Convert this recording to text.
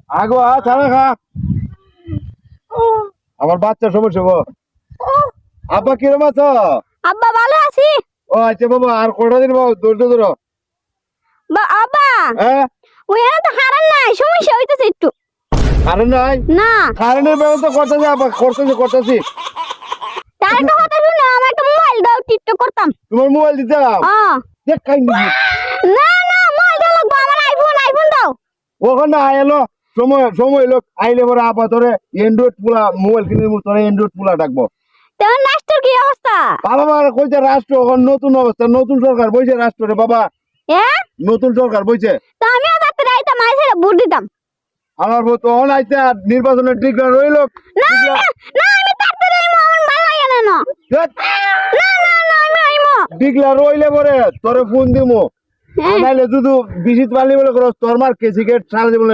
আগো ছাড়া খা আমার বাচ্চা সমস্যা গো আব্বা কিরম আছো আব্বা ভালো আছি ও আচ্ছা বাবা আর কটা দিন বাবা ধৈর্য ধরো আব্বা হ্যাঁ ওই তো হারান নাই সমস্যা হইতেছে একটু কারেন্ট নাই না কারেন্টের ব্যবস্থা করতেছি আব্বা করতেছি তার একটা কথা শুনো আমার একটা মোবাইল দাও টিকটক করতাম তোমার মোবাইল দিতাম দেখ খাই নি না না মোবাইল দাও লাগবে আমার আইফোন দাও ওখানে আইলো সময় লোক আইলে পরে আব্বা তোরে অ্যান্ড্রয়েড পুলা মোবাইল কিনে তোরে অ্যান্ড্রয়েড পুলা ডাকবো তেমন রাষ্ট্রের কি অবস্থা বাবা মারা কইছে রাষ্ট্র এখন নতুন অবস্থা নতুন সরকার বইছে রাষ্ট্রে বাবা হ্যাঁ নতুন সরকার বইছে তো আমিও যাতে রাইতাম মাঝে ভোট দিতাম আমার তখন আইতে আর নির্বাচনের টিকরা রইল না না আমি তাতে রাইমো আমার ভালো লাগে না না না আমি আইমো টিকলা রইলে পরে তোরে ফোন দিমু নাইলে যদি বিশিত পালি বলে তোর মার কেসিকেট সারা জীবন